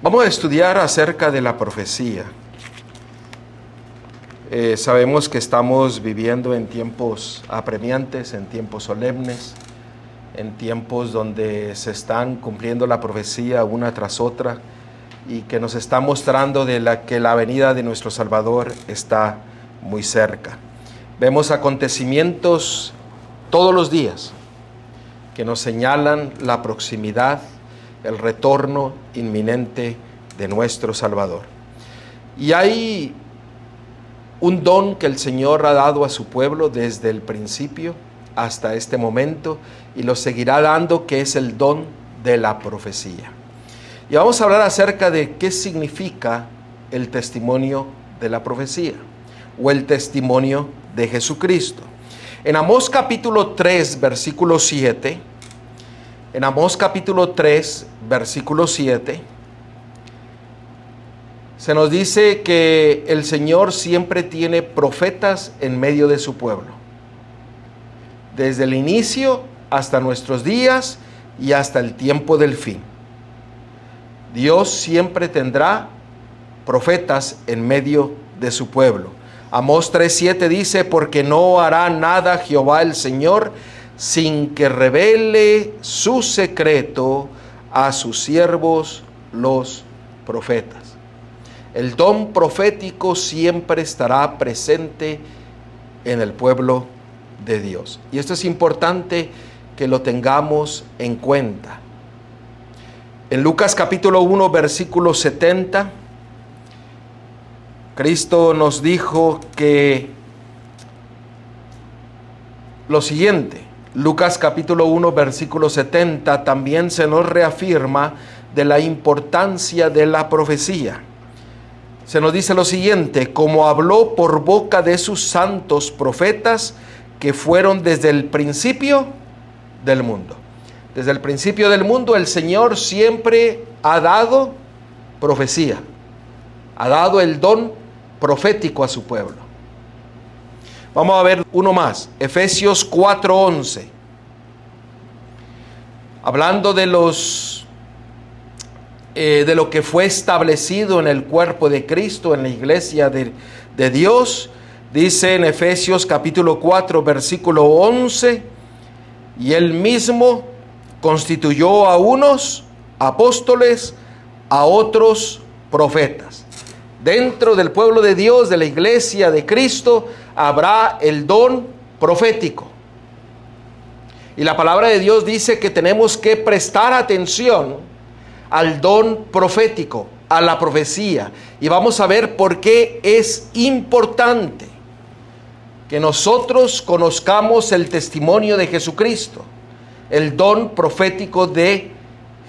Vamos a estudiar acerca de la profecía. Sabemos que estamos viviendo en tiempos apremiantes, en tiempos solemnes, en tiempos donde se están cumpliendo la profecía una tras otra y que nos está mostrando que la venida de nuestro Salvador está muy cerca. Vemos acontecimientos todos los días que nos señalan la proximidad, el retorno inminente de nuestro Salvador. Y hay un don que el Señor ha dado a su pueblo desde el principio hasta este momento y lo seguirá dando, que es el don de la profecía. Y vamos a hablar acerca de qué significa el testimonio de la profecía o el testimonio de Jesucristo. En Amós capítulo 3, versículo 7, en Amós capítulo 3, versículo 7, se nos dice que el Señor siempre tiene profetas en medio de su pueblo. Desde el inicio hasta nuestros días y hasta el tiempo del fin. Dios siempre tendrá profetas en medio de su pueblo. Amós 3:7 dice: porque no hará nada Jehová el Señor sin que revele su secreto a sus siervos los profetas. El don profético siempre estará presente en el pueblo de Dios. Y esto es importante que lo tengamos en cuenta. En Lucas capítulo 1, versículo 70, Cristo nos dijo que lo siguiente. Lucas capítulo 1, versículo 70 también se nos reafirma de la importancia de la profecía. Se nos dice lo siguiente: como habló por boca de sus santos profetas que fueron desde el principio del mundo. Desde el principio del mundo el Señor siempre ha dado profecía, ha dado el don profético a su pueblo. Vamos a ver uno más, Efesios 4:11. Hablando de lo que fue establecido en el cuerpo de Cristo, en la iglesia de Dios, dice en Efesios capítulo 4, versículo 11: y él mismo constituyó a unos apóstoles, a otros profetas. Dentro del pueblo de Dios, de la iglesia de Cristo, habrá el don profético. Y la palabra de Dios dice que tenemos que prestar atención al don profético, a la profecía. Y vamos a ver por qué es importante que nosotros conozcamos el testimonio de Jesucristo, el don profético de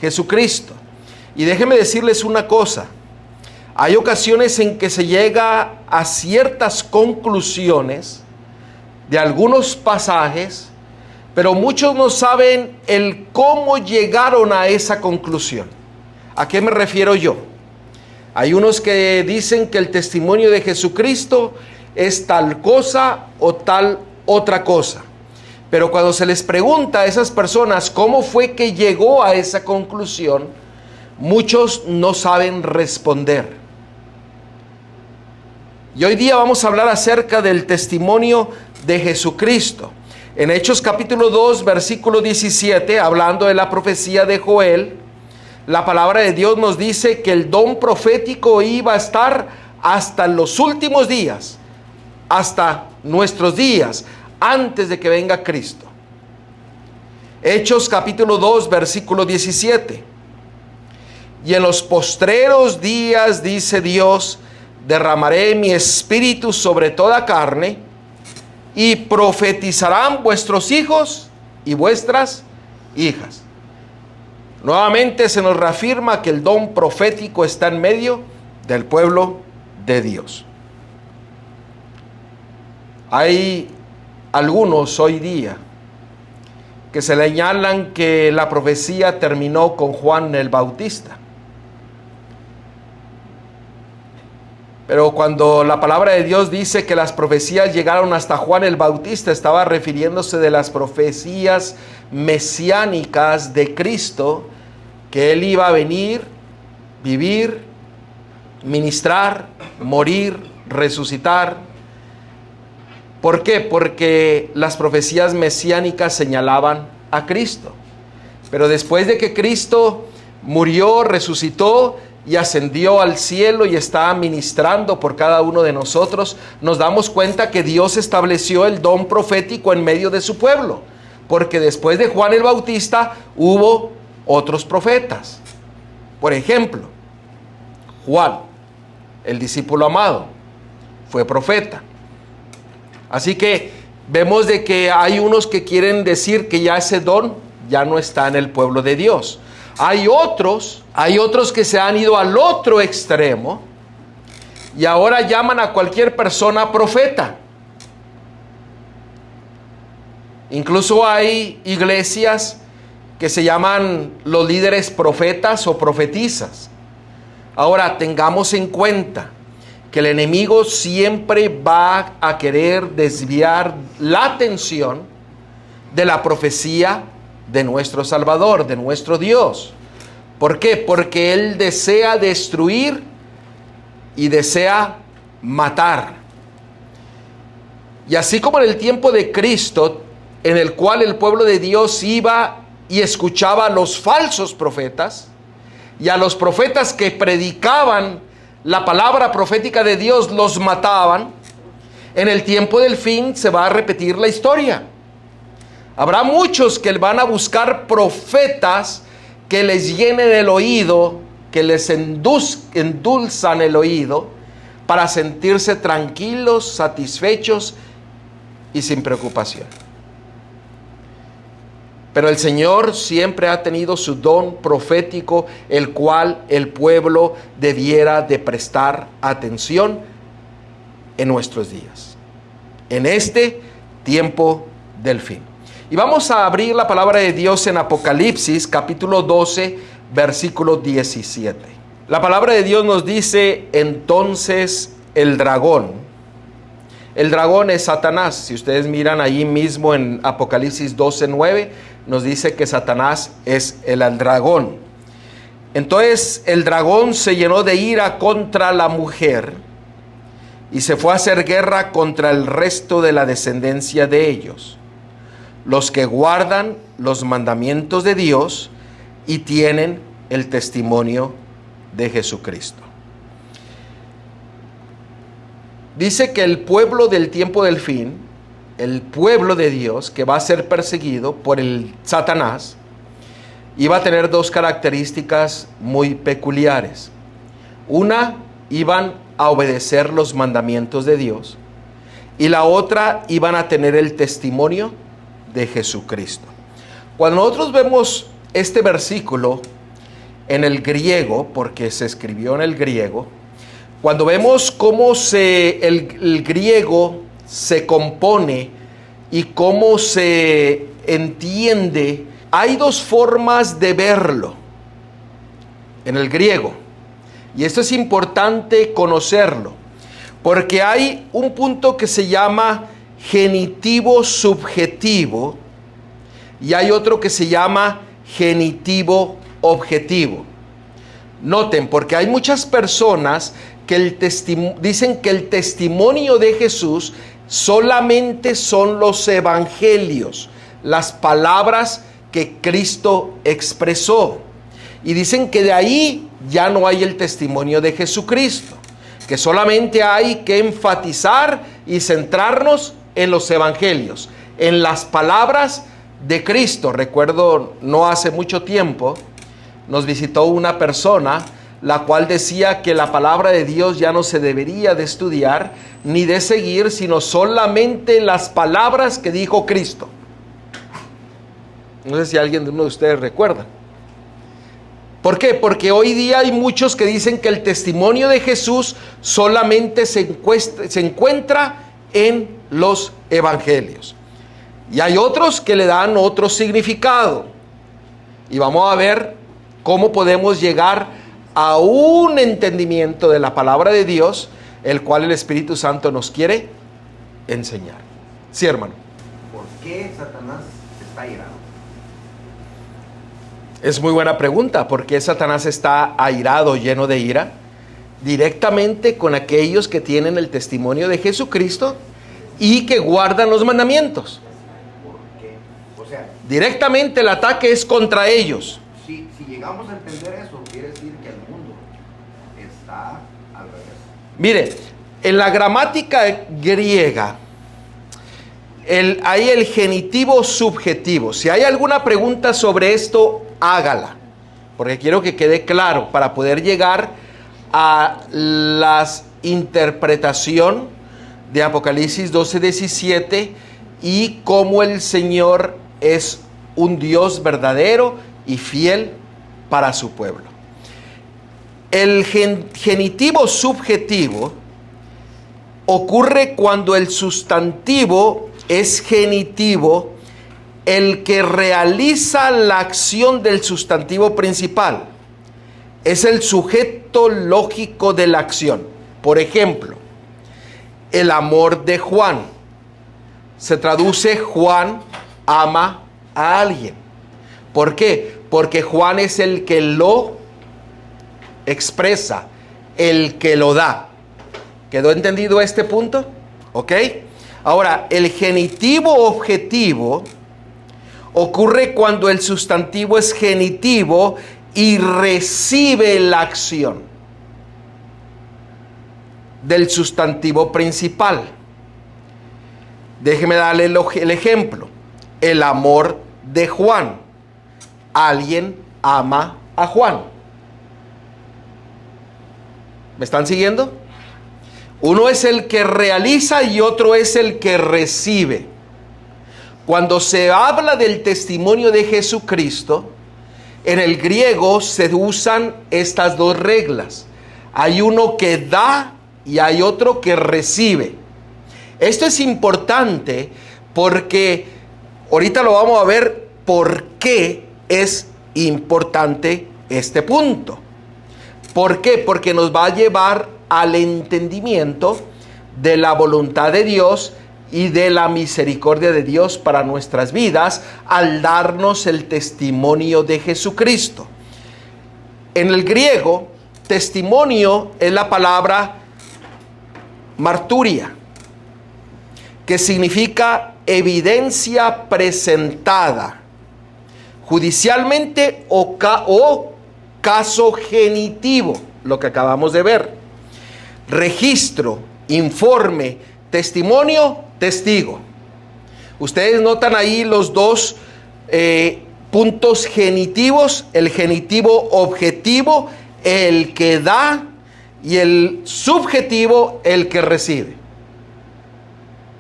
Jesucristo. Y déjenme decirles una cosa: hay ocasiones en que se llega a ciertas conclusiones de algunos pasajes, pero muchos no saben el cómo llegaron a esa conclusión. ¿A qué me refiero yo? Hay unos que dicen que el testimonio de Jesucristo es tal cosa o tal otra cosa. Pero cuando se les pregunta a esas personas cómo fue que llegó a esa conclusión, muchos no saben responder. Y hoy día vamos a hablar acerca del testimonio de Jesucristo. En Hechos capítulo 2, versículo 17, hablando de la profecía de Joel, la palabra de Dios nos dice que el don profético iba a estar hasta los últimos días, hasta nuestros días, antes de que venga Cristo. Hechos capítulo 2, versículo 17. Y en los postreros días, dice Dios, derramaré mi espíritu sobre toda carne, y profetizarán vuestros hijos y vuestras hijas. Nuevamente se nos reafirma que el don profético está en medio del pueblo de Dios. Hay algunos hoy día que se señalan que la profecía terminó con Juan el Bautista. Pero cuando la palabra de Dios dice que las profecías llegaron hasta Juan el Bautista, estaba refiriéndose de las profecías mesiánicas de Cristo, que Él iba a venir vivir, ministrar, morir, resucitar. ¿Por qué? Porque las profecías mesiánicas señalaban a Cristo. Pero después de que Cristo murió, resucitó y ascendió al cielo y está ministrando por cada uno de nosotros, nos damos cuenta que Dios estableció el don profético en medio de su pueblo. Porque después de Juan el Bautista hubo otros profetas. Por ejemplo, Juan, el discípulo amado, fue profeta. Así que vemos de que hay unos que quieren decir que ya ese don ya no está en el pueblo de Dios. Hay otros que se han ido al otro extremo y ahora llaman a cualquier persona profeta. Incluso hay iglesias que se llaman los líderes profetas o profetisas. Ahora, tengamos en cuenta que el enemigo siempre va a querer desviar la atención de la profecía de nuestro Salvador, de nuestro Dios. ¿Por qué? Porque Él desea destruir y desea matar. Y así como en el tiempo de Cristo, en el cual el pueblo de Dios iba y escuchaba a los falsos profetas y a los profetas que predicaban la palabra profética de Dios, los mataban, en el tiempo del fin se va a repetir la historia. Habrá muchos que van a buscar profetas que les llenen el oído, que les endulzan el oído para sentirse tranquilos, satisfechos y sin preocupación. Pero el Señor siempre ha tenido su don profético, el cual el pueblo debiera de prestar atención en nuestros días, en este tiempo del fin. Y vamos a abrir la palabra de Dios en Apocalipsis, capítulo 12, versículo 17. La palabra de Dios nos dice, entonces el dragón es Satanás. Si ustedes miran ahí mismo en Apocalipsis 12, 9, nos dice que Satanás es el dragón. Entonces el dragón se llenó de ira contra la mujer y se fue a hacer guerra contra el resto de la descendencia de ellos, los que guardan los mandamientos de Dios y tienen el testimonio de Jesucristo. Dice que el pueblo del tiempo del fin, el pueblo de Dios que va a ser perseguido por el Satanás, iba a tener dos características muy peculiares. Una, iban a obedecer los mandamientos de Dios, y la otra, iban a tener el testimonio de Jesucristo. Cuando nosotros vemos este versículo en el griego, porque se escribió en el griego, cuando vemos cómo el griego se compone y cómo se entiende, hay dos formas de verlo en el griego. Y esto es importante conocerlo, porque hay un punto que se llama genitivo subjetivo y hay otro que se llama genitivo objetivo. Noten, porque hay muchas personas que dicen que el testimonio de Jesús solamente son los evangelios, las palabras que Cristo expresó, y dicen que de ahí ya no hay el testimonio de Jesucristo, que solamente hay que enfatizar y centrarnos en los evangelios, en las palabras de Cristo. Recuerdo, no hace mucho tiempo nos visitó una persona la cual decía que la palabra de Dios ya no se debería de estudiar ni de seguir, sino solamente las palabras que dijo Cristo. No sé si alguien de uno de ustedes recuerda. ¿Por qué? Porque hoy día hay muchos que dicen que el testimonio de Jesús solamente se encuentra en los evangelios. Y hay otros que le dan otro significado. Y vamos a ver cómo podemos llegar a un entendimiento de la palabra de Dios, el cual el Espíritu Santo nos quiere enseñar. Sí, hermano. ¿Por qué Satanás está irado? Es muy buena pregunta. ¿Por qué Satanás está airado, lleno de ira? Directamente con aquellos que tienen el testimonio de Jesucristo y que guardan los mandamientos. ¿Por qué? O sea, Directamente el ataque es contra ellos. si llegamos a entender eso, quiere decir que el mundo está al revés. Mire, en la gramática griega hay el genitivo subjetivo. Si hay alguna pregunta sobre esto, hágala, porque quiero que quede claro para poder llegar a la interpretación de Apocalipsis 12:17 y cómo el Señor es un Dios verdadero y fiel para su pueblo. El genitivo subjetivo ocurre cuando el sustantivo es genitivo, el que realiza la acción del sustantivo principal. Es el sujeto lógico de la acción. Por ejemplo, el amor de Juan. Se traduce Juan ama a alguien. ¿Por qué? Porque Juan es el que lo expresa, el que lo da. ¿Quedó entendido este punto? ¿Ok? Ahora, el genitivo objetivo ocurre cuando el sustantivo es genitivo y recibe la acción del sustantivo principal. Déjeme darle el ejemplo. El amor de Juan. Alguien ama a Juan. ¿Me están siguiendo? Uno es el que realiza y otro es el que recibe. Cuando se habla del testimonio de Jesucristo, en el griego se usan estas dos reglas. Hay uno que da y hay otro que recibe. Esto es importante porque ahorita lo vamos a ver por qué es importante este punto. ¿Por qué? Porque nos va a llevar al entendimiento de la voluntad de Dios y de la misericordia de Dios para nuestras vidas al darnos el testimonio de Jesucristo. En el griego, testimonio es la palabra marturia, que significa evidencia presentada judicialmente o caso genitivo, lo que acabamos de ver. Registro, informe, testimonio, testigo. Ustedes notan ahí los dos puntos genitivos, el genitivo objetivo, el que da, y el subjetivo, el que recibe.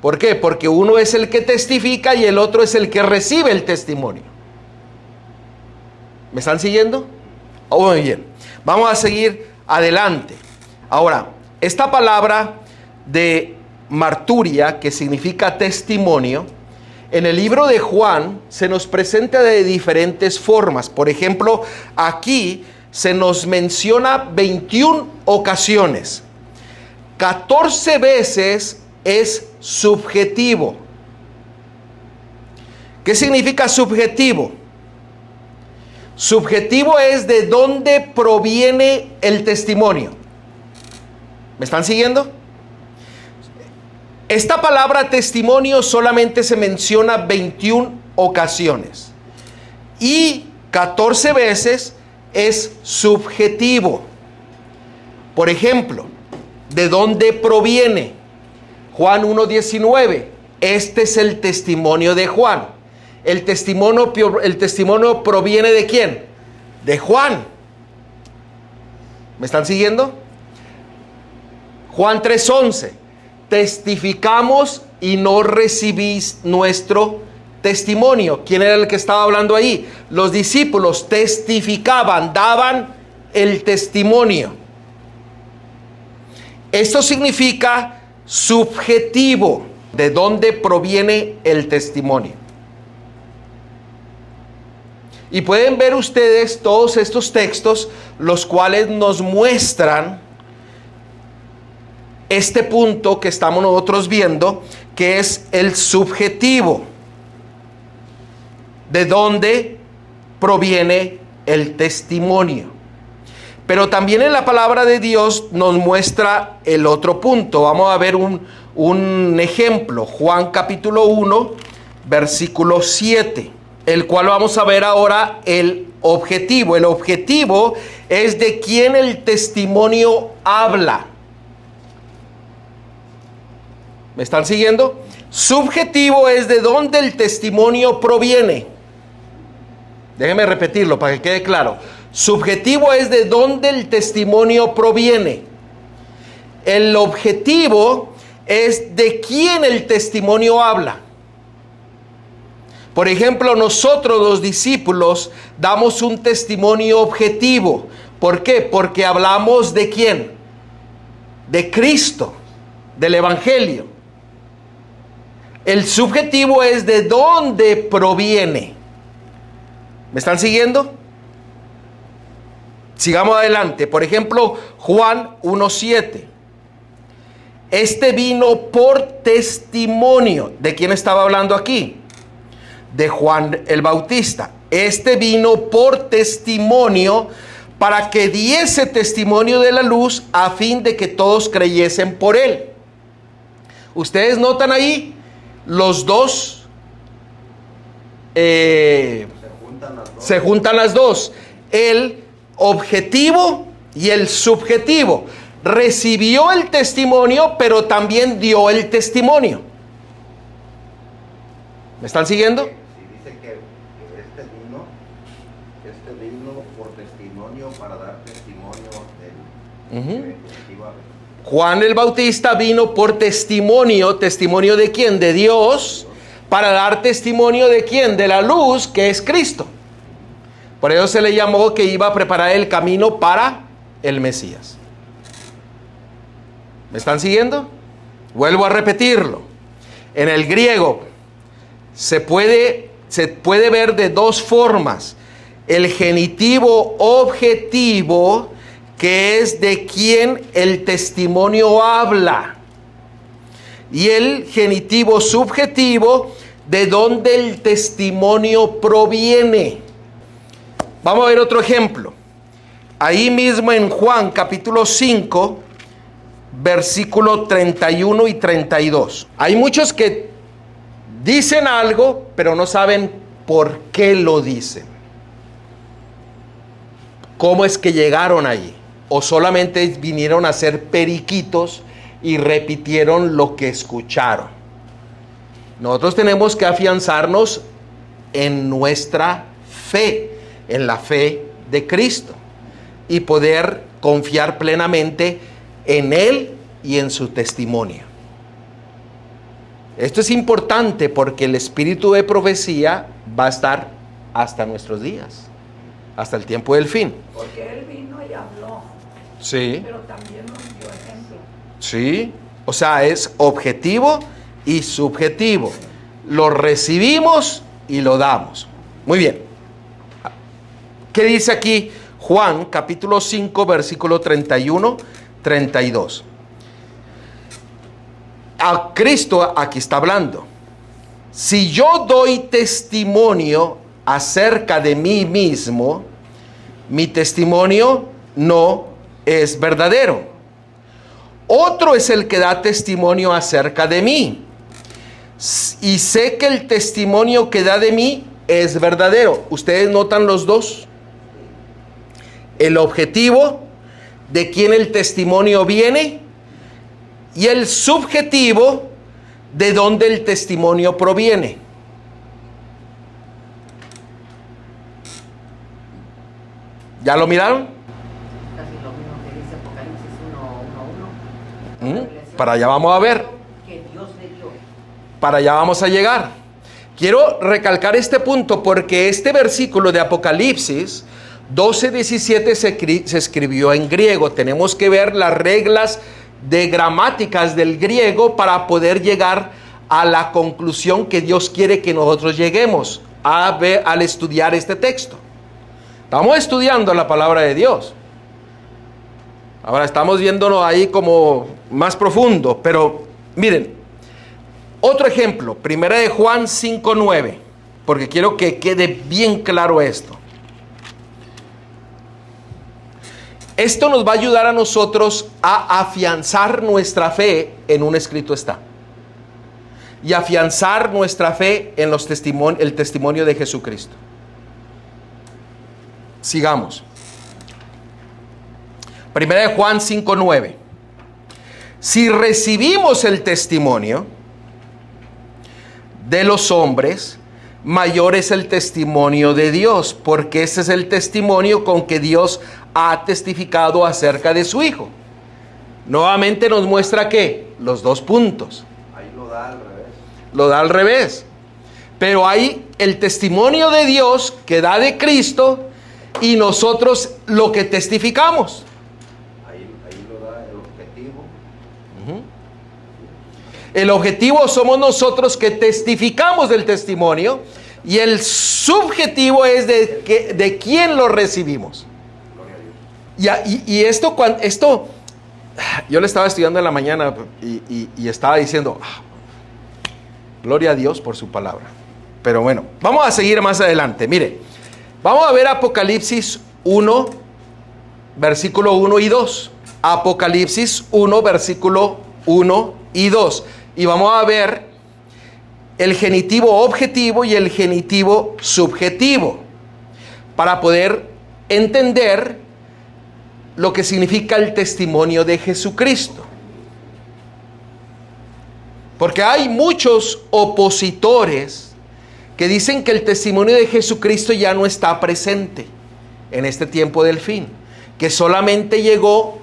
¿Por qué? Porque uno es el que testifica y el otro es el que recibe el testimonio. ¿Me están siguiendo? Oh, muy bien. Vamos a seguir adelante. Ahora, esta palabra de marturia, que significa testimonio, en el libro de Juan se nos presenta de diferentes formas. Por ejemplo, aquí se nos menciona 21 ocasiones. 14 veces es subjetivo. ¿Qué significa subjetivo? Subjetivo es de dónde proviene el testimonio. ¿Me están siguiendo? Esta palabra testimonio solamente se menciona 21 ocasiones. Y 14 veces es subjetivo. Por ejemplo, ¿de dónde proviene? Juan 1:19. Este es el testimonio de Juan. El testimonio proviene ¿de quién? De Juan. ¿Me están siguiendo? Juan 3:11. Testificamos y no recibís nuestro testimonio. ¿Quién era el que estaba hablando ahí? Los discípulos testificaban, daban el testimonio. Esto significa subjetivo, de dónde proviene el testimonio. Y pueden ver ustedes todos estos textos, los cuales nos muestran este punto que estamos nosotros viendo, que es el subjetivo. ¿De dónde proviene el testimonio. Pero también en la palabra de Dios nos muestra el otro punto. Vamos a ver un ejemplo. Juan capítulo 1, versículo 7, el cual vamos a ver ahora el objetivo. El objetivo es de quién el testimonio habla. ¿Me están siguiendo? Subjetivo es de dónde el testimonio proviene. Déjeme repetirlo para que quede claro. Subjetivo es de dónde el testimonio proviene. El objetivo es de quién el testimonio habla. Por ejemplo, nosotros los discípulos damos un testimonio objetivo. ¿Por qué? Porque hablamos de quién, de Cristo, del Evangelio. El subjetivo es de dónde proviene. ¿Me están siguiendo? Sigamos adelante. Por ejemplo, Juan 1:7. Este vino por testimonio. ¿De quién estaba hablando aquí? De Juan el Bautista. Este vino por testimonio para que diese testimonio de la luz a fin de que todos creyesen por él. ¿Ustedes notan ahí los dos? Se juntan las dos. El objetivo y el subjetivo. Recibió el testimonio, pero también dio el testimonio. ¿Me están siguiendo? Sí, dice que este vino por testimonio para dar testimonio del Juan el Bautista vino por testimonio. ¿Testimonio de quién? De Dios. Para dar testimonio de quién? De la luz, que es Cristo. Por eso se le llamó que iba a preparar el camino para el Mesías. ¿Me están siguiendo? Vuelvo a repetirlo. En el griego se puede ver de dos formas. El genitivo objetivo, que es de quien el testimonio habla. Y el genitivo subjetivo, de donde el testimonio proviene. Vamos a ver otro ejemplo. Ahí mismo en Juan capítulo 5, versículo 31 y 32. Hay muchos que dicen algo, pero no saben por qué lo dicen. ¿Cómo es que llegaron allí? O solamente vinieron a ser periquitos y repitieron lo que escucharon. Nosotros tenemos que afianzarnos en nuestra fe, en la fe de Cristo, y poder confiar plenamente en Él y en su testimonio. Esto es importante porque el espíritu de profecía va a estar hasta nuestros días, hasta el tiempo del fin. Porque Él vino y habló. Sí. Pero también nos dio ejemplo. Sí. O sea, es objetivo y subjetivo. Lo recibimos y lo damos. Muy bien. ¿Qué dice aquí Juan capítulo 5 versículo 31, 32? A Cristo aquí está hablando. Si yo doy testimonio acerca de mí mismo, mi testimonio no es verdadero. Otro es el que da testimonio acerca de mí. Y sé que el testimonio que da de mí es verdadero. ¿Ustedes notan los dos? El objetivo, de quién el testimonio viene, y el subjetivo, de dónde el testimonio proviene. ¿Ya lo miraron? Casi lo mismo que dice Apocalipsis 1:1. Para allá vamos a ver. Que Dios le dio. Para allá vamos a llegar. Quiero recalcar este punto porque este versículo de Apocalipsis 12:17 se escribió en griego. Tenemos que ver las reglas de gramáticas del griego para poder llegar a la conclusión que Dios quiere que nosotros lleguemos al estudiar este texto. Estamos estudiando la palabra de Dios. Ahora estamos viéndonos ahí como más profundo, pero miren, otro ejemplo, primera de Juan 5:9, porque quiero que quede bien claro esto. Esto nos va a ayudar a nosotros a afianzar nuestra fe en un escrito está. Y afianzar nuestra fe en el testimonio de Jesucristo. Sigamos. Primera de Juan 5:9. Si recibimos el testimonio de los hombres, mayor es el testimonio de Dios, porque ese es el testimonio con que Dios ha testificado acerca de su Hijo. Nuevamente nos muestra ¿qué? Los dos puntos. Ahí lo da al revés. Lo da al revés. Pero hay el testimonio de Dios que da de Cristo y nosotros lo que testificamos. Ahí lo da el objetivo. El objetivo somos nosotros que testificamos del testimonio y el subjetivo es de quién lo recibimos. Gloria a Dios. Y esto, yo le estaba estudiando en la mañana y estaba diciendo, gloria a Dios por su palabra. Pero bueno, vamos a seguir más adelante. Mire, vamos a ver Apocalipsis 1, versículo 1 y 2. Apocalipsis 1, versículo 1 y 2. Y vamos a ver el genitivo objetivo y el genitivo subjetivo para poder entender lo que significa el testimonio de Jesucristo. Porque hay muchos opositores que dicen que el testimonio de Jesucristo ya no está presente en este tiempo del fin, que solamente llegó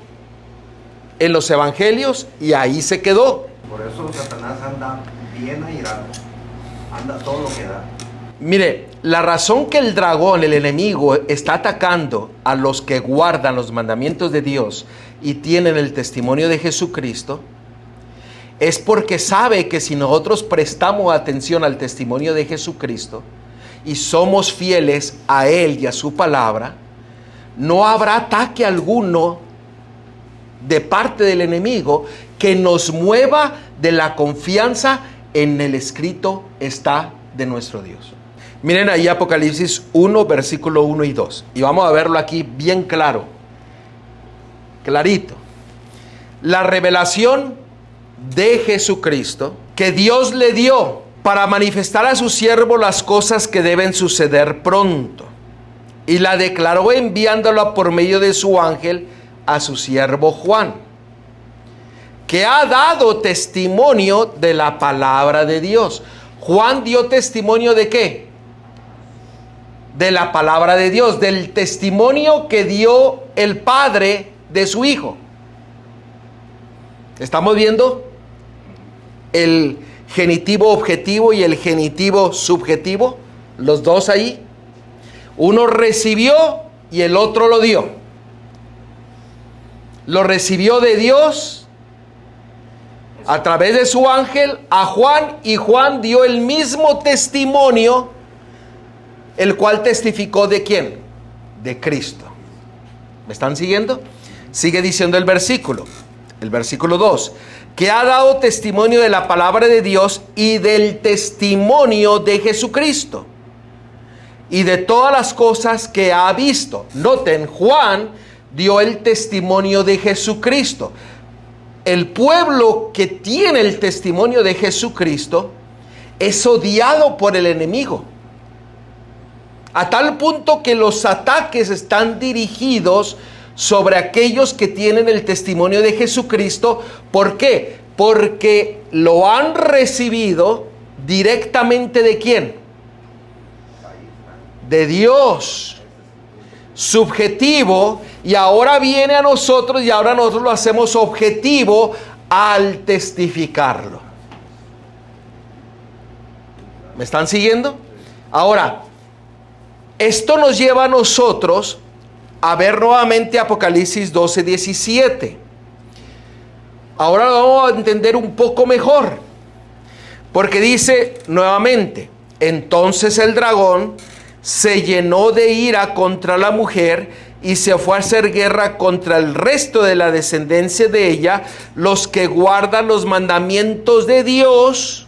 en los evangelios y ahí se quedó. Por eso Satanás anda bien airado. Anda todo lo que da. Mire, la razón que el dragón, el enemigo, está atacando a los que guardan los mandamientos de Dios y tienen el testimonio de Jesucristo, es porque sabe que si nosotros prestamos atención al testimonio de Jesucristo y somos fieles a Él y a su palabra, no habrá ataque alguno de parte del enemigo que nos mueva de la confianza en el escrito está de nuestro Dios. Miren ahí Apocalipsis 1, versículo 1 y 2. Y vamos a verlo aquí bien claro. Clarito. La revelación de Jesucristo que Dios le dio para manifestar a su siervo las cosas que deben suceder pronto. Y la declaró enviándola por medio de su ángel a su siervo Juan, que ha dado testimonio de la palabra de Dios. Juan dio testimonio ¿de qué? De la palabra de Dios, del testimonio que dio el Padre de su Hijo. ¿Estamos viendo el genitivo objetivo y el genitivo subjetivo? Los dos ahí. Uno recibió y el otro lo dio. Lo recibió de Dios a través de su ángel a Juan, y Juan dio el mismo testimonio, el cual testificó ¿de quién? De Cristo. ¿Me están siguiendo? Sigue diciendo el versículo 2, que ha dado testimonio de la palabra de Dios y del testimonio de Jesucristo y de todas las cosas que ha visto. Noten, Juan dio el testimonio de Jesucristo. El pueblo que tiene el testimonio de Jesucristo es odiado por el enemigo, a tal punto que los ataques están dirigidos sobre aquellos que tienen el testimonio de Jesucristo. ¿Por qué? Porque lo han recibido directamente ¿de quién? De Dios. Subjetivo, y ahora viene a nosotros y ahora nosotros lo hacemos objetivo al testificarlo. ¿Me están siguiendo? Ahora, esto nos lleva a nosotros a ver nuevamente Apocalipsis 12:17. Ahora lo vamos a entender un poco mejor, porque dice nuevamente: entonces el dragón se llenó de ira contra la mujer y se fue a hacer guerra contra el resto de la descendencia de ella, los que guardan los mandamientos de Dios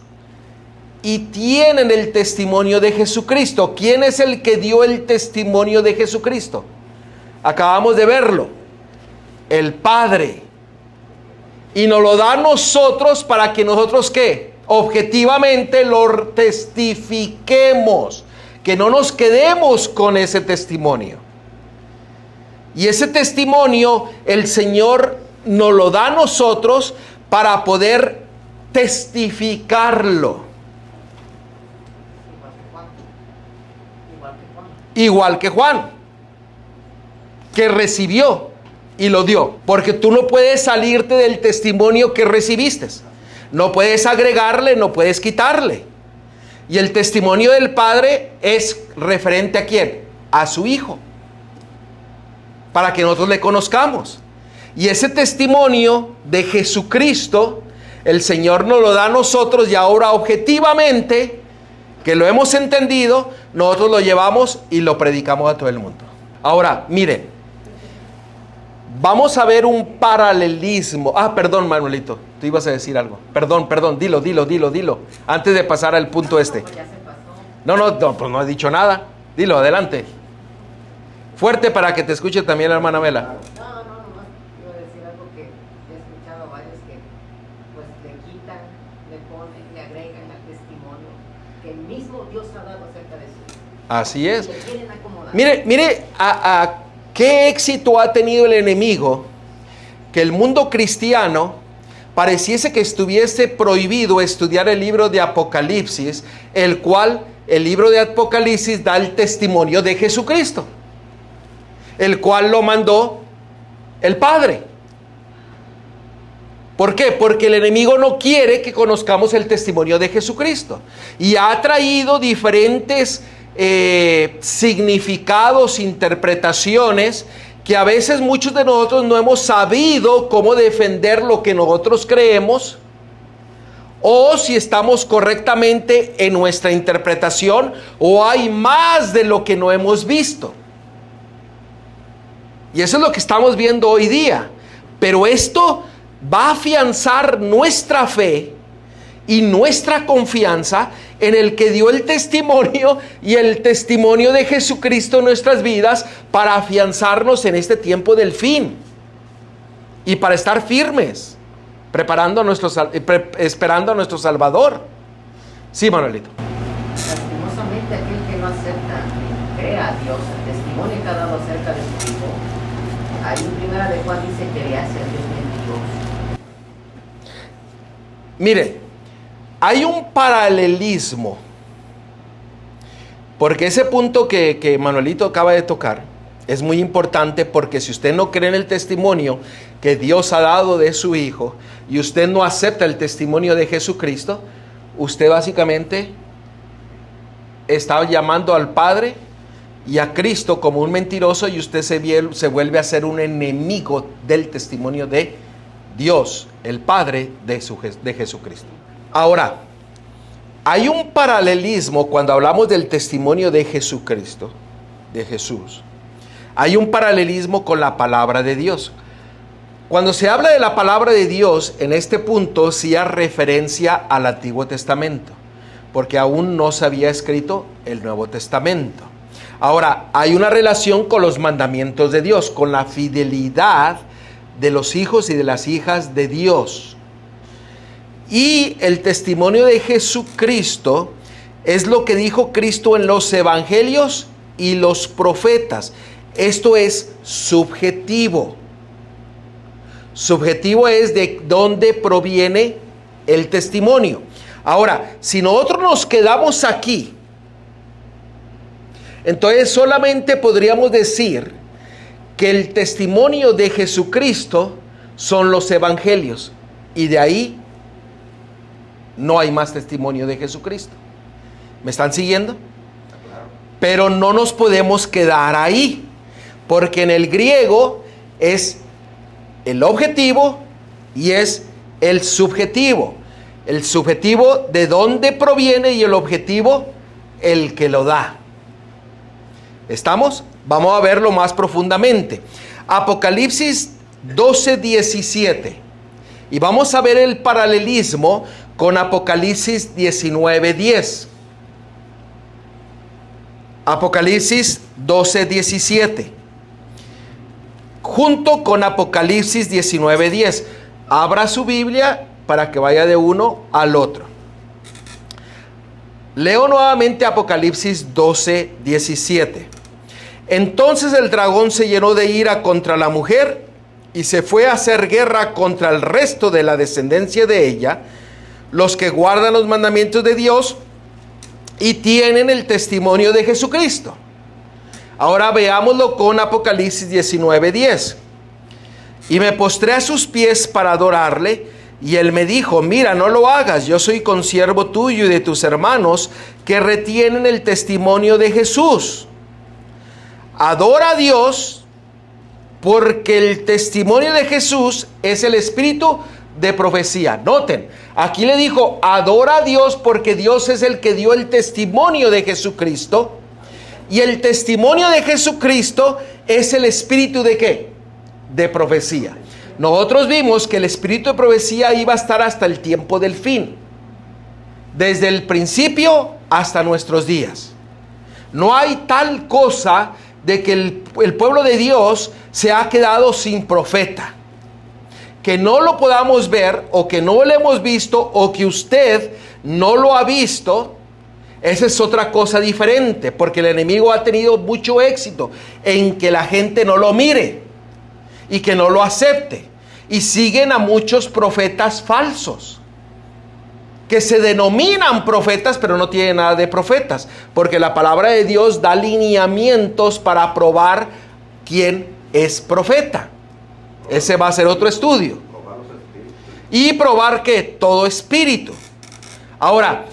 y tienen el testimonio de Jesucristo. ¿Quién es el que dio el testimonio de Jesucristo? Acabamos de verlo. el Padre. Y nos lo da a nosotros para que nosotros, ¿qué? Objetivamente lo testifiquemos. Que no nos quedemos con ese testimonio. Y ese testimonio el Señor nos lo da a nosotros para poder testificarlo. Igual que Juan, que recibió y lo dio. Porque tú no puedes salirte del testimonio que recibiste. No puedes agregarle, no puedes quitarle. Y el testimonio del Padre es referente ¿a quién? A su Hijo. Para que nosotros le conozcamos. Y ese testimonio de Jesucristo, el Señor nos lo da a nosotros y ahora objetivamente, que lo hemos entendido, nosotros lo llevamos y lo predicamos a todo el mundo. Ahora, miren, vamos a ver un paralelismo. Perdón, Manuelito, tú ibas a decir algo. Perdón, dilo. Antes de pasar al punto este. No, pues no he dicho nada. Dilo, adelante. Fuerte para que te escuche también la hermana Mela. No, iba a decir algo que he escuchado a varios que pues le quitan, le ponen, le agregan al testimonio que el mismo Dios ha dado acerca de su Hijo. Así es. Le quieren acomodar. Mire qué éxito ha tenido el enemigo, que el mundo cristiano pareciese que estuviese prohibido estudiar el libro de Apocalipsis, el cual el libro de Apocalipsis da el testimonio de Jesucristo, el cual lo mandó el Padre. ¿Por qué? Porque el enemigo no quiere que conozcamos el testimonio de Jesucristo. Y ha traído diferentes significados, interpretaciones, que a veces muchos de nosotros no hemos sabido cómo defender lo que nosotros creemos, o si estamos correctamente en nuestra interpretación, o hay más de lo que no hemos visto. Y eso es lo que estamos viendo hoy día. Pero esto va a afianzar nuestra fe y nuestra confianza en el que dio el testimonio y el testimonio de Jesucristo en nuestras vidas, para afianzarnos en este tiempo del fin y para estar firmes, esperando a nuestro Salvador. Sí, Manuelito. Lastimosamente, aquel que no acepta ni cree a Dios, el testimonio que ha dado acerca de su Hijo, ahí en primera de Juan dice que le hace a Dios mentiroso. Mire, hay un paralelismo, porque ese punto que Manuelito acaba de tocar es muy importante, porque si usted no cree en el testimonio que Dios ha dado de su Hijo y usted no acepta el testimonio de Jesucristo, usted básicamente está llamando al Padre y a Cristo como un mentiroso, y usted se vuelve a ser un enemigo del testimonio de Dios, el Padre de Jesucristo. Ahora, hay un paralelismo cuando hablamos del testimonio de Jesucristo, de Jesús. Hay un paralelismo con la palabra de Dios. Cuando se habla de la palabra de Dios, en este punto sí hay referencia al Antiguo Testamento, porque aún no se había escrito el Nuevo Testamento. Ahora, hay una relación con los mandamientos de Dios, con la fidelidad de los hijos y de las hijas de Dios. Y el testimonio de Jesucristo es lo que dijo Cristo en los evangelios y los profetas. Esto es subjetivo. Subjetivo es de dónde proviene el testimonio. Ahora, si nosotros nos quedamos aquí, entonces solamente podríamos decir que el testimonio de Jesucristo son los evangelios, y de ahí no hay más testimonio de Jesucristo. ¿Me están siguiendo? Pero no nos podemos quedar ahí, porque en el griego es el objetivo y es el subjetivo. El subjetivo de dónde proviene y el objetivo el que lo da. ¿Estamos? Vamos a verlo más profundamente. Apocalipsis 12:17. Y vamos a ver el paralelismo con Apocalipsis 19:10. Apocalipsis 12:17. junto con Apocalipsis 19:10. Abra su Biblia para que vaya de uno al otro. Leo nuevamente Apocalipsis 12:17. Entonces el dragón se llenó de ira contra la mujer y se fue a hacer guerra contra el resto de la descendencia de ella, los que guardan los mandamientos de Dios y tienen el testimonio de Jesucristo. Ahora veámoslo con Apocalipsis 19:10. Y me postré a sus pies para adorarle, y él me dijo: mira, no lo hagas, yo soy consiervo tuyo y de tus hermanos que retienen el testimonio de Jesús. Adora a Dios, porque el testimonio de Jesús es el espíritu de profecía. Noten, aquí le dijo: adora a Dios porque Dios es el que dio el testimonio de Jesucristo. Y el testimonio de Jesucristo es el espíritu de ¿qué? De profecía. Nosotros vimos que el espíritu de profecía iba a estar hasta el tiempo del fin, desde el principio hasta nuestros días. No hay tal cosa de que el pueblo de Dios se ha quedado sin profeta, que no lo podamos ver, o que no lo hemos visto, o que usted no lo ha visto. Esa es otra cosa diferente, porque el enemigo ha tenido mucho éxito en que la gente no lo mire y que no lo acepte. Y siguen a muchos profetas falsos, que se denominan profetas, pero no tienen nada de profetas, porque la palabra de Dios da lineamientos para probar quién es profeta. Ese va a ser otro estudio. Y probar que todo espíritu. Ahora,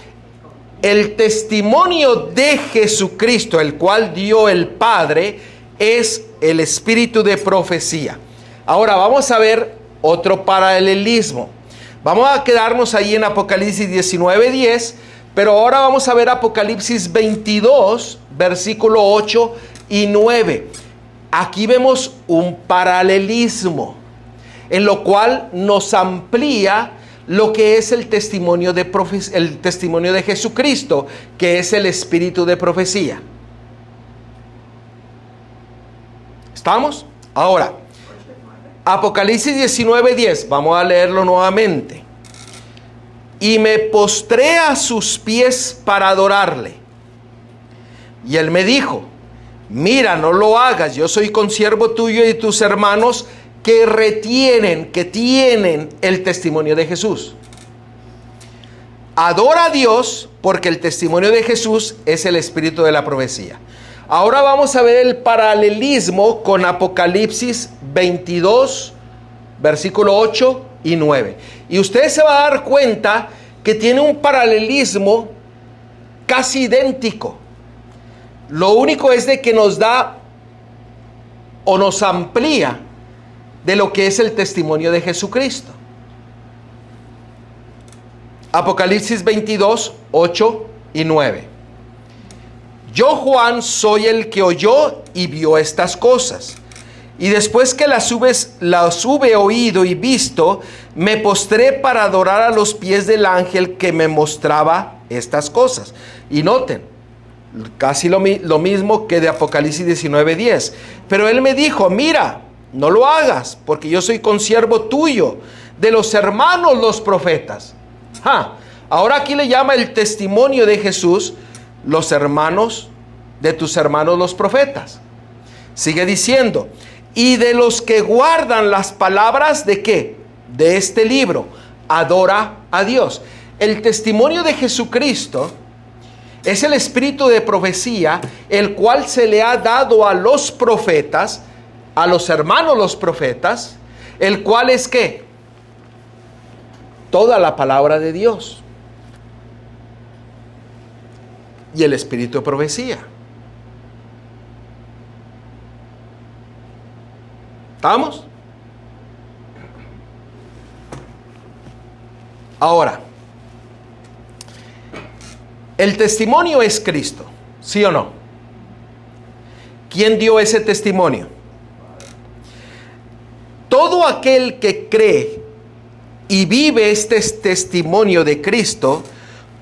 el testimonio de Jesucristo, el cual dio el Padre, es el espíritu de profecía. Ahora vamos a ver otro paralelismo. Vamos a quedarnos ahí en Apocalipsis 19:10, pero ahora vamos a ver Apocalipsis 22, versículo 8 y 9. Aquí vemos un paralelismo, en lo cual nos amplía lo que es el testimonio de Jesucristo, que es el espíritu de profecía. ¿Estamos? Ahora, Apocalipsis 19:10, vamos a leerlo nuevamente. Y me postré a sus pies para adorarle. Y él me dijo: mira, no lo hagas, yo soy consiervo tuyo y de tus hermanos que tienen el testimonio de Jesús. Adora a Dios porque el testimonio de Jesús es el espíritu de la profecía. Ahora vamos a ver el paralelismo con Apocalipsis 22, versículo 8 y 9. Y usted se va a dar cuenta que tiene un paralelismo casi idéntico. Lo único es de que nos da o nos amplía de lo que es el testimonio de Jesucristo. Apocalipsis 22, 8 y 9. Yo, Juan, soy el que oyó y vio estas cosas. Y después que las hube oído y visto, me postré para adorar a los pies del ángel que me mostraba estas cosas. Y noten, casi lo mismo que de Apocalipsis 19:10. Pero él me dijo: mira, no lo hagas, porque yo soy consiervo tuyo, de los hermanos los profetas. Ahora aquí le llama el testimonio de Jesús, los hermanos de tus hermanos los profetas. Sigue diciendo: y de los que guardan las palabras de ¿qué? De este libro, adora a Dios. El testimonio de Jesucristo es el espíritu de profecía, el cual se le ha dado a los profetas, a los hermanos los profetas, el cual es ¿qué? Toda la palabra de Dios. Y el espíritu de profecía. ¿Estamos? Ahora, el testimonio es Cristo, ¿sí o no? ¿Quién dio ese testimonio? Todo aquel que cree y vive este testimonio de Cristo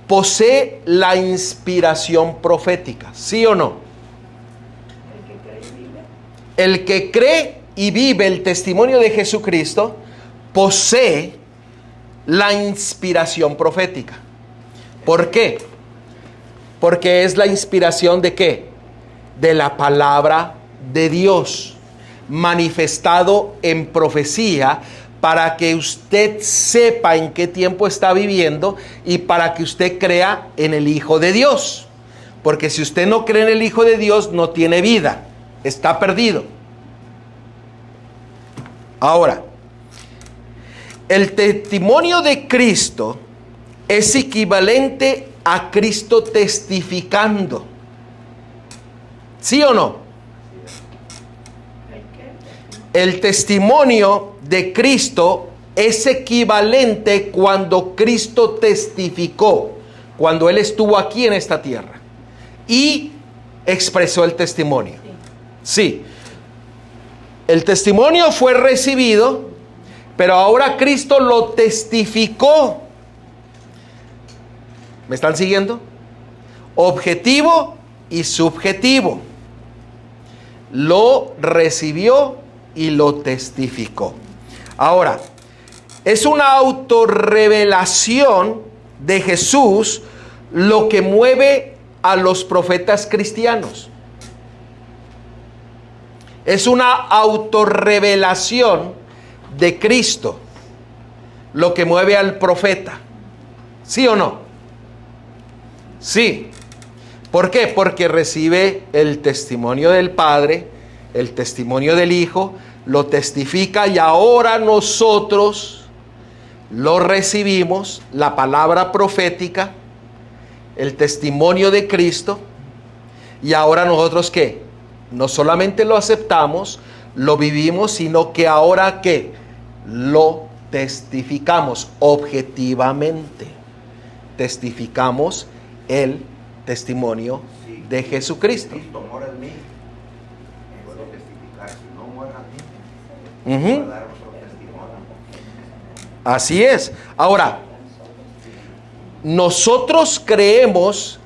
posee la inspiración profética, ¿sí o no? El que cree y vive. El que cree y vive el testimonio de Jesucristo, posee la inspiración profética. ¿Por qué? Porque es la inspiración ¿de qué? De la palabra de Dios, manifestado en profecía, para que usted sepa en qué tiempo está viviendo y para que usted crea en el Hijo de Dios. Porque si usted no cree en el Hijo de Dios, no tiene vida, está perdido. Ahora, el testimonio de Cristo es equivalente a Cristo testificando. ¿Sí o no? El testimonio de Cristo es equivalente cuando Cristo testificó, cuando Él estuvo aquí en esta tierra y expresó el testimonio. Sí, el testimonio fue recibido, pero ahora Cristo lo testificó. ¿Me están siguiendo? Objetivo y subjetivo. Lo recibió y lo testificó. Ahora, es una autorrevelación de Jesús lo que mueve a los profetas cristianos. Es una autorrevelación de Cristo lo que mueve al profeta. ¿Sí o no? Sí. ¿Por qué? Porque recibe el testimonio del Padre, el testimonio del Hijo, lo testifica y ahora nosotros lo recibimos, la palabra profética, el testimonio de Cristo, y ahora nosotros ¿qué? No solamente lo aceptamos, lo vivimos, sino que ahora ¿qué? Lo testificamos objetivamente. Testificamos el testimonio de Jesucristo. Cristo mora en mí, puedo testificar. Si no muera en mí, puedo dar otro testimonio. Así es. Ahora, nosotros creemos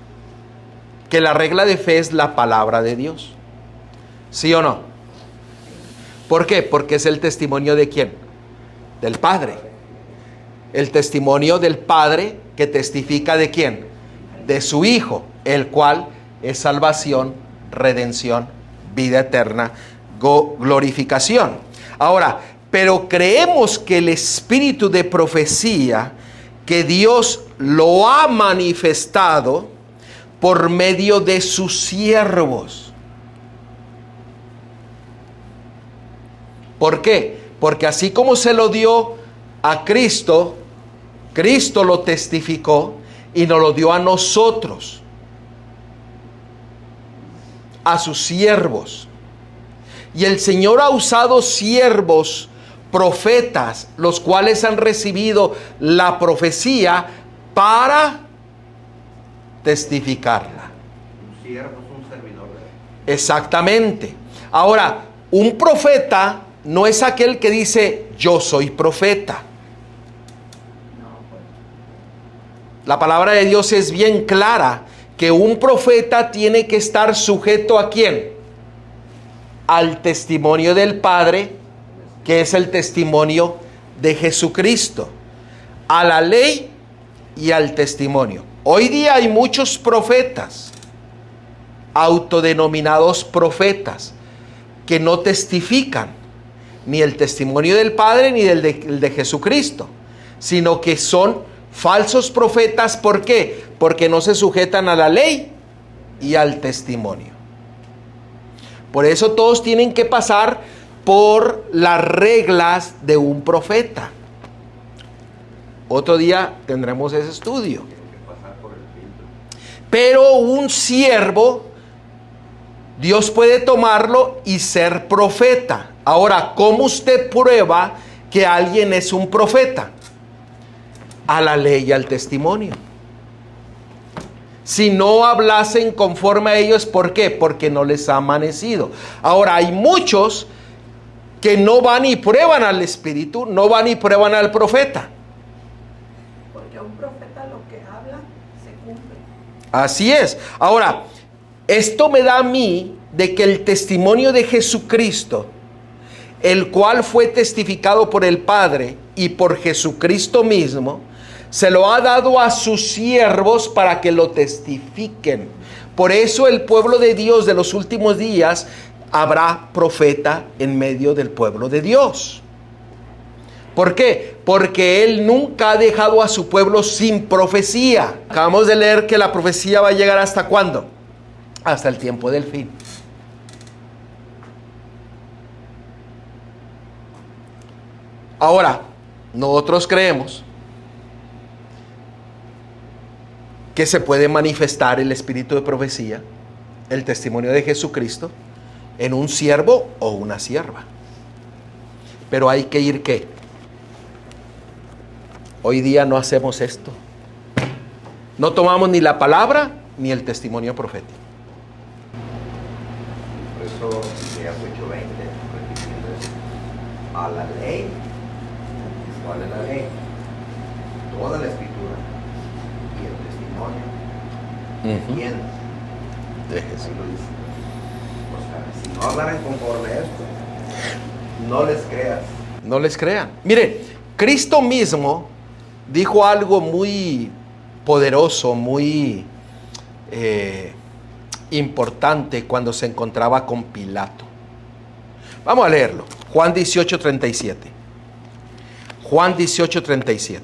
que la regla de fe es la palabra de Dios. ¿Sí o no? ¿Por qué? Porque es el testimonio de ¿quién? Del Padre. El testimonio del Padre que testifica ¿de quién? De su Hijo, el cual es salvación, redención, vida eterna, glorificación. Ahora, pero creemos que el espíritu de profecía que Dios lo ha manifestado por medio de sus siervos. ¿Por qué? Porque así como se lo dio a Cristo, Cristo lo testificó y nos lo dio a nosotros, a sus siervos. Y el Señor ha usado siervos, profetas, los cuales han recibido la profecía para testificarla. Un siervo es un servidor de Él. Exactamente. Ahora, un profeta no es aquel que dice, yo soy profeta. La palabra de Dios es bien clara, que un profeta tiene que estar sujeto ¿a quién? Al testimonio del Padre, que es el testimonio de Jesucristo, a la ley y al testimonio. Hoy día hay muchos profetas, autodenominados profetas, que no testifican ni el testimonio del Padre ni el de Jesucristo, sino que son falsos profetas. ¿Por qué? Porque no se sujetan a la ley y al testimonio. Por eso todos tienen que pasar por las reglas de un profeta. Otro día tendremos ese estudio. Tiene que pasar por el filtro. Pero un siervo, Dios puede tomarlo y ser profeta. Ahora, ¿cómo usted prueba que alguien es un profeta? A la ley y al testimonio. Si no hablasen conforme a ellos, ¿por qué? Porque no les ha amanecido. Ahora, hay muchos que no van y prueban al Espíritu, no van y prueban al profeta. Porque un profeta lo que habla se cumple. Así es. Ahora, esto me da a mí de que el testimonio de Jesucristo el cual fue testificado por el Padre y por Jesucristo mismo, se lo ha dado a sus siervos para que lo testifiquen. Por eso el pueblo de Dios de los últimos días habrá profeta en medio del pueblo de Dios. ¿Por qué? Porque Él nunca ha dejado a su pueblo sin profecía. Acabamos de leer que la profecía va a llegar ¿hasta cuándo? Hasta el tiempo del fin. Ahora, nosotros creemos que se puede manifestar el espíritu de profecía, el testimonio de Jesucristo, en un siervo o una sierva. Pero hay que ir ¿qué? Hoy día no hacemos esto. No tomamos ni la palabra ni el testimonio profético. Por eso Isaías 8:20, repitiendo eso. A la ley, ¿cuál es la ley? Toda la escritura y el testimonio. ¿Quién? De Jesús. Ahí lo dice. O sea, si no hablaran conforme a esto, no les creas. No les crean. Mire, Cristo mismo dijo algo muy poderoso, muy importante cuando se encontraba con Pilato. Vamos a leerlo. Juan 18:37. Juan 18:37.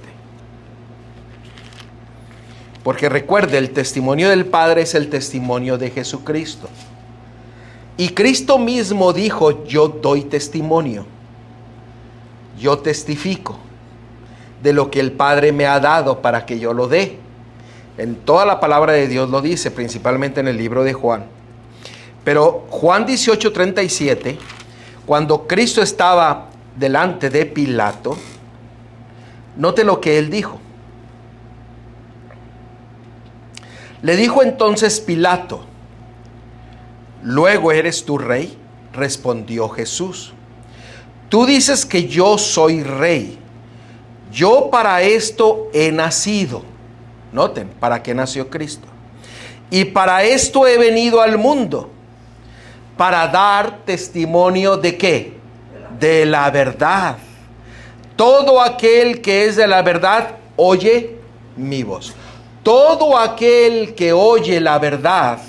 Porque recuerde, el testimonio del Padre es el testimonio de Jesucristo. Y Cristo mismo dijo, yo doy testimonio. Yo testifico de lo que el Padre me ha dado para que yo lo dé. En toda la palabra de Dios lo dice, principalmente en el libro de Juan. Pero Juan 18:37, cuando Cristo estaba delante de Pilato, note lo que él dijo. Le dijo entonces Pilato, ¿luego eres tú rey? Respondió Jesús. Tú dices que yo soy rey. Yo para esto he nacido. Noten, ¿para qué nació Cristo? Y para esto he venido al mundo. Para dar testimonio ¿de qué? De la verdad. Todo aquel que es de la verdad, oye mi voz. Todo aquel que oye la verdad,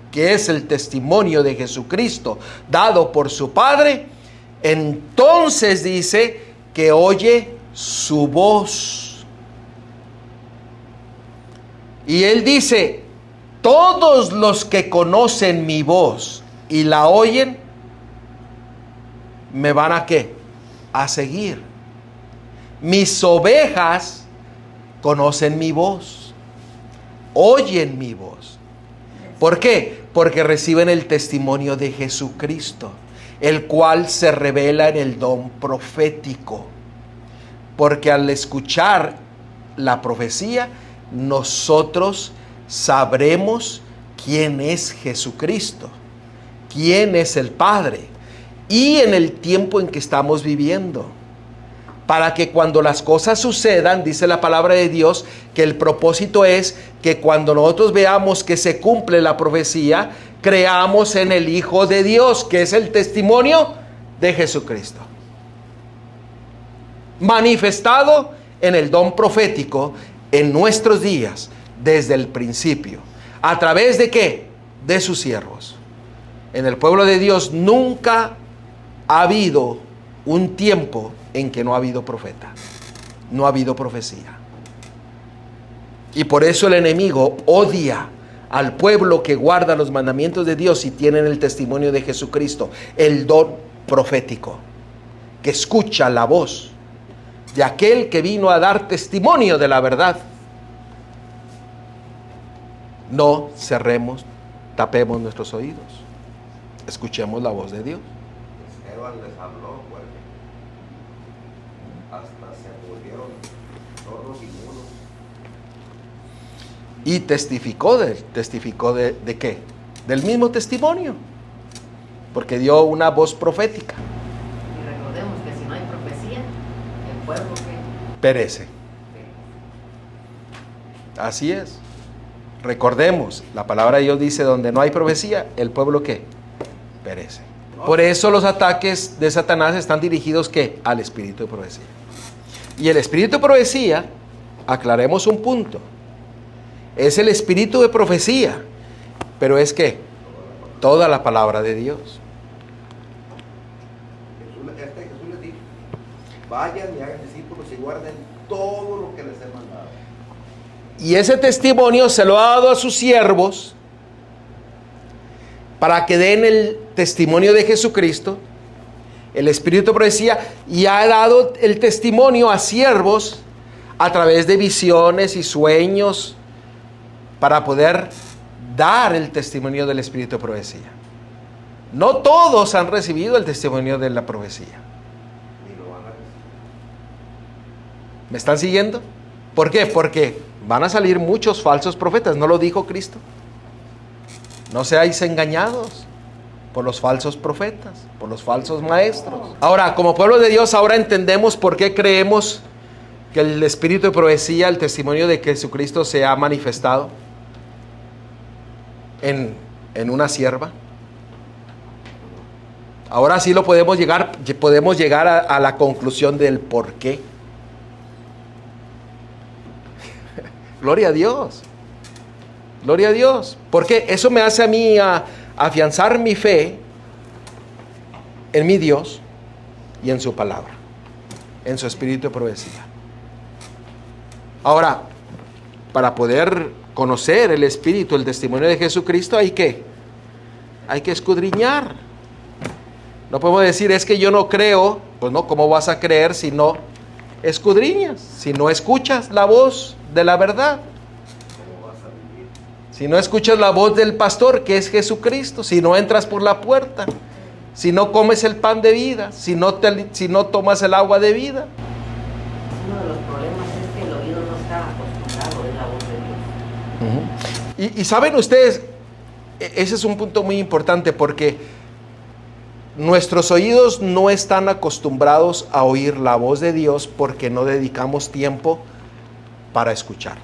que es el testimonio de Jesucristo dado por su Padre, entonces dice que oye su voz. Y él dice, todos los que conocen mi voz y la oyen, me van a ¿qué? A seguir. Mis ovejas conocen mi voz, oyen mi voz. ¿Por qué? Porque reciben el testimonio de Jesucristo, el cual se revela en el don profético. Porque al escuchar la profecía, nosotros sabremos quién es Jesucristo, quién es el Padre, y en el tiempo en que estamos viviendo. Para que cuando las cosas sucedan, dice la palabra de Dios, que el propósito es que cuando nosotros veamos que se cumple la profecía, creamos en el Hijo de Dios, que es el testimonio de Jesucristo, manifestado en el don profético en nuestros días, desde el principio. ¿A través de qué? De sus siervos. En el pueblo de Dios nunca ha habido un tiempo en que no ha habido profeta, no ha habido profecía. Y por eso el enemigo odia al pueblo que guarda los mandamientos de Dios y tienen el testimonio de Jesucristo, el don profético, que escucha la voz de aquel que vino a dar testimonio de la verdad. No cerremos, tapemos nuestros oídos, escuchemos la voz de Dios. Esteban les habló fuerte, hasta se volvieron sordos y mudos. Y testificó de qué? Del mismo testimonio, porque dio una voz profética. Y recordemos que si no hay profecía, el pueblo que Perece. Así es. Recordemos, la palabra de Dios dice, donde no hay profecía, el pueblo ¿qué? Perece. Por eso los ataques de Satanás están dirigidos ¿qué? Al espíritu de profecía. Y el espíritu de profecía, aclaremos un punto, es el espíritu de profecía, pero es que toda la palabra de Dios. Jesús les dijo, vayan y hagan discípulos y guarden todo lo que les he mandado. Y ese testimonio se lo ha dado a sus siervos para que den el testimonio de Jesucristo, el espíritu de profecía, y ha dado el testimonio a siervos a través de visiones y sueños para poder dar el testimonio del espíritu de profecía. No todos han recibido el testimonio de la profecía. Ni lo van a recibir. ¿Me están siguiendo? ¿Por qué? Porque van a salir muchos falsos profetas, ¿no lo dijo Cristo? No seáis engañados por los falsos profetas, por los falsos maestros. Ahora, como pueblo de Dios, ahora entendemos por qué creemos que el espíritu de profecía, el testimonio de que Jesucristo se ha manifestado en una sierva. Ahora sí podemos llegar a la conclusión del por qué. Gloria a Dios. Gloria a Dios. Porque eso me hace a mí afianzar mi fe en mi Dios y en su palabra, en su espíritu de profecía. Ahora, para poder conocer el espíritu, el testimonio de Jesucristo, hay que escudriñar. No podemos decir, es que yo no creo. Pues no, ¿cómo vas a creer si no escudriñas? Si no escuchas la voz de la verdad. ¿Cómo vas a vivir? Si no escuchas la voz del pastor, que es Jesucristo. Si no entras por la puerta. Si no comes el pan de vida. Si no tomas el agua de vida. Uno de los problemas es que el oído no está acostumbrado a la voz de Dios. Y saben ustedes, ese es un punto muy importante porque nuestros oídos no están acostumbrados a oír la voz de Dios porque no dedicamos tiempo para escuchar.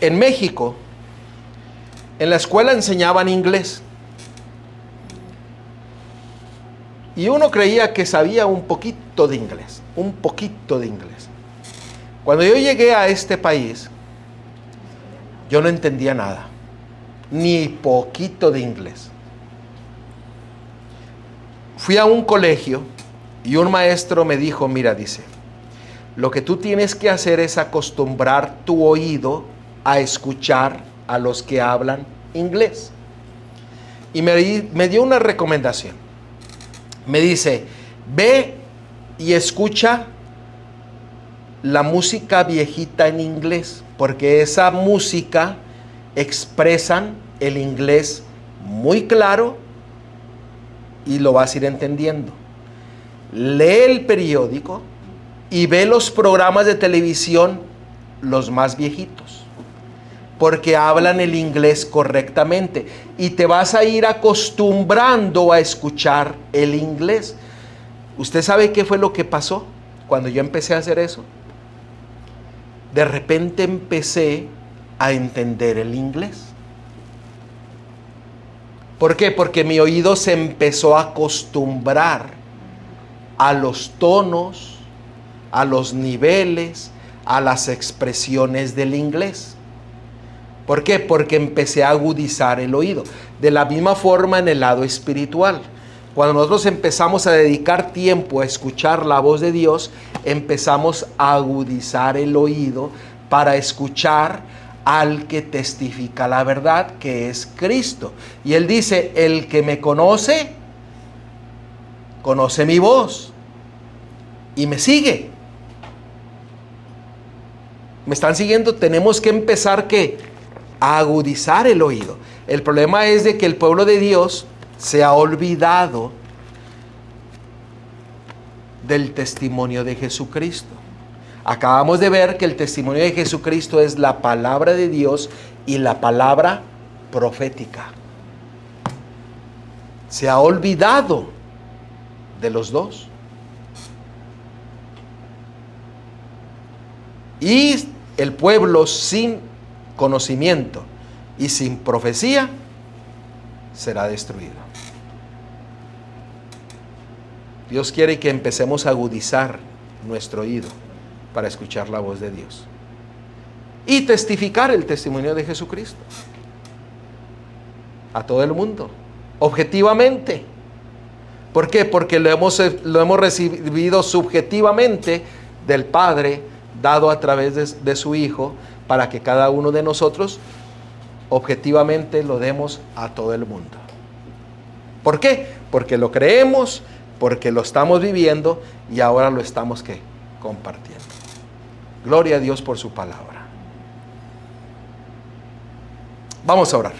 En México, en la escuela enseñaban inglés. Y uno creía que sabía un poquito de inglés, un poquito de inglés. Cuando yo llegué a este país, yo no entendía nada, ni poquito de inglés. Fui a un colegio y un maestro me dijo, mira, dice, lo que tú tienes que hacer es acostumbrar tu oído a escuchar a los que hablan inglés. Y me dio una recomendación. Me dice, ve y escucha la música viejita en inglés, porque esa música expresan el inglés muy claro y lo vas a ir entendiendo. Lee el periódico y ve los programas de televisión, los más viejitos, porque hablan el inglés correctamente y te vas a ir acostumbrando a escuchar el inglés. ¿Usted sabe qué fue lo que pasó cuando yo empecé a hacer eso? De repente empecé a entender el inglés. ¿Por qué? Porque mi oído se empezó a acostumbrar a los tonos, a los niveles, a las expresiones del inglés. ¿Por qué? Porque empecé a agudizar el oído. De la misma forma en el lado espiritual. Cuando nosotros empezamos a dedicar tiempo a escuchar la voz de Dios, empezamos a agudizar el oído para escuchar al que testifica la verdad, que es Cristo. Y Él dice, el que me conoce, conoce mi voz y me sigue. ¿Me están siguiendo? Tenemos que empezar a agudizar el oído. El problema es de que el pueblo de Dios se ha olvidado del testimonio de Jesucristo. Acabamos de ver que el testimonio de Jesucristo es la palabra de Dios y la palabra profética. Se ha olvidado de los dos. Y el pueblo sin conocimiento y sin profecía será destruido. Dios quiere que empecemos a agudizar nuestro oído para escuchar la voz de Dios y testificar el testimonio de Jesucristo a todo el mundo, objetivamente. ¿Por qué? Porque lo hemos recibido subjetivamente del Padre, dado a través de su Hijo, para que cada uno de nosotros objetivamente lo demos a todo el mundo. ¿Por qué? Porque lo creemos, porque lo estamos viviendo y ahora lo estamos ¿qué? Compartiendo. Gloria a Dios por su palabra. Vamos a orar.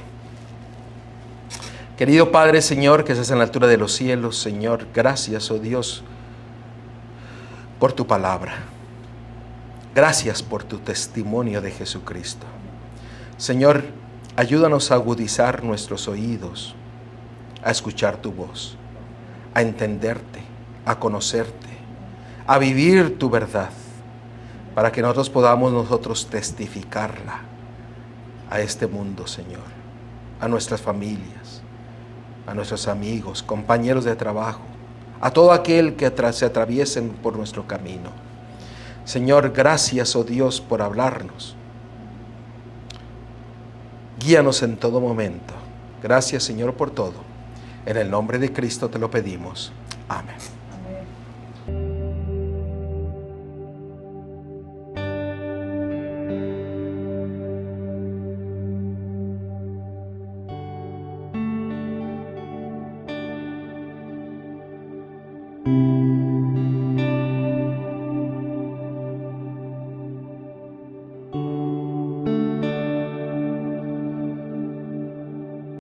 Querido Padre, Señor, que estás en la altura de los cielos, Señor, gracias, oh Dios, por tu palabra. Gracias por tu testimonio de Jesucristo. Señor, ayúdanos a agudizar nuestros oídos, a escuchar tu voz, a entenderte, a conocerte, a vivir tu verdad, para que nosotros podamos testificarla a este mundo, Señor, a nuestras familias, a nuestros amigos, compañeros de trabajo, a todo aquel que se atraviesen por nuestro camino. Señor, gracias, oh Dios, por hablarnos. Guíanos en todo momento. Gracias, Señor, por todo. En el nombre de Cristo te lo pedimos. Amén.